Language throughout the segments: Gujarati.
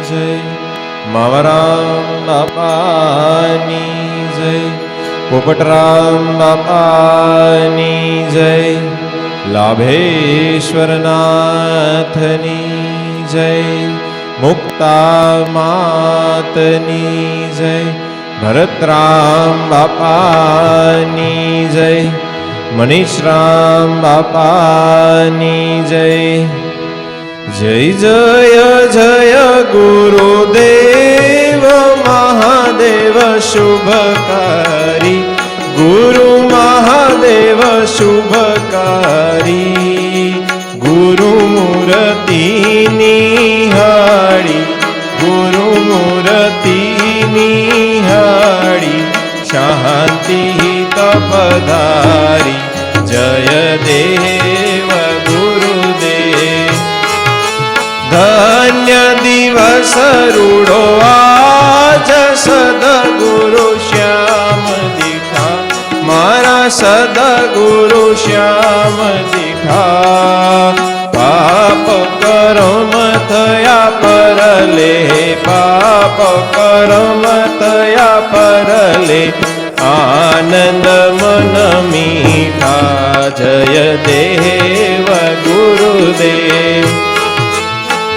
જય, માવરામ બાપાની જય, પોપટરામ બાપાની જય, લાભેશ્વરનાથની જય, મુક્તા માતની જય, ભરતરામ બાપાની જય, મનીષરામ બાપાની જય. જય જય જય ગુરુદેવ મહાદેવ શુભકારી, ગુરુ મહાદેવ શુભકારી, ગુરુ મૂર્તિ નિહાળી, ગુરુ મૂર્તિ નિહાળી, શાંતિ તપધારી. જય દેવ ગુરુદેવ, ધન્ય દિવસ રૂડો આજ, સદગુરુ શ્યામ દીઠા, મારા સદગુરુ શ્યામ દીઠા. પાપ કર્મ થયા પરલે, પાપ કર્મ થયા પરલે, આનંદ મન મીઠા. જય દેવ ગુરુદેવ,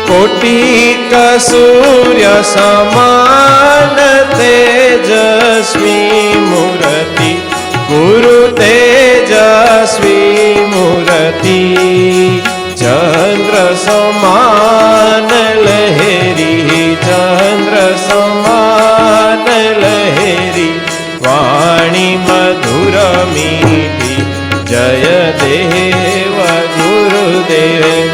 કોટિક સૂર્ય સમાન તેજસ્વી મૂર્તિ, ગુરુ તેજસ્વી મૂર્તિ. ચંદ્ર સમાન લહેરી, ચંદ્ર સમાન લહેરી, વાણી મધુર મીઠી. જય દેવ ગુરુદેવ,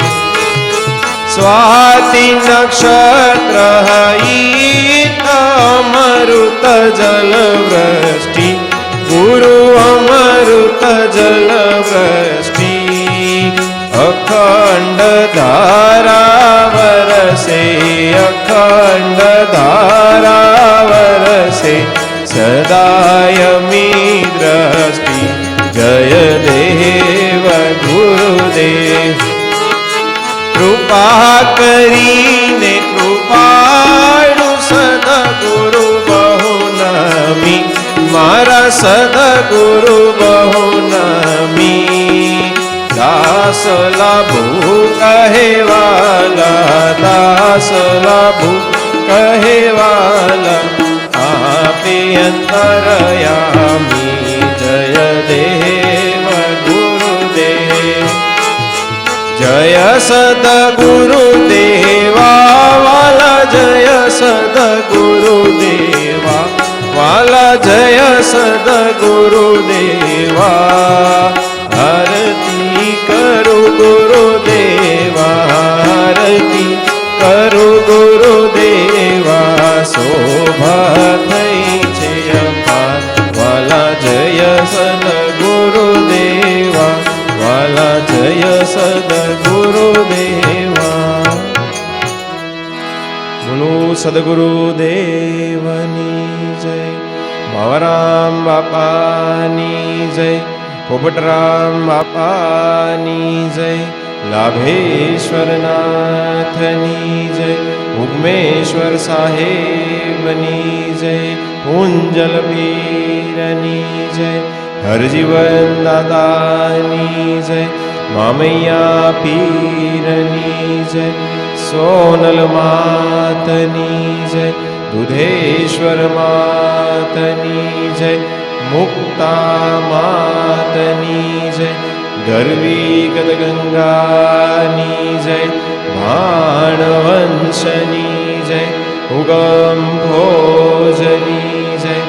સ્વાતિ નક્ષત્ર ઈત અમૃત જલ વૃષ્ટિ, ગુરુ અમૃત જલ વૃષ્ટિ. અખંડ ધારા વરસે, અખંડ ધારા વરસે, સદાયમી દ્રષ્ટિ. જય દેવ ગુરુદેવ, કૃપા કરીને કૃપાળુ સદગુરુ બહુ નમી, મારા સદગુરુ બહુ નમી. દાસ લાભુ કહેવાલા, દાસ લાભુ કહેવાલા, આપે અંતરયામી. જય દેવ ગુરુદેવ, જય સદગુરુદેવા વાલા, જય સદગુરુદેવા વાલા, જય સદગુરુદેવા. આરતી કરું ગુરુદેવા, આરતી કરું ગુરુદેવા, શોભા થઈ છે અપાર વાલા. જય સદગુરુદેવા વાલા, જય સદગુરુદેવા. બોલો સદગુરુદેવની જય, ભાવરામ બાપાની જય, પોપટરામ બાપાની જય, લાભેશ્વરનાથની જય, ઉગમેશ્વર સાહેબની જય, પૂંજલ પીરની જય, હરજીવન દાદાની જય, મામૈયા પીરની જય, સોનલ માતની જય, દુધેશ્વર માતની જય, મુક્તા માતની જય, ગરવી ગદગંગાની જય, ભાણવંશની જય, ઉગમ ભો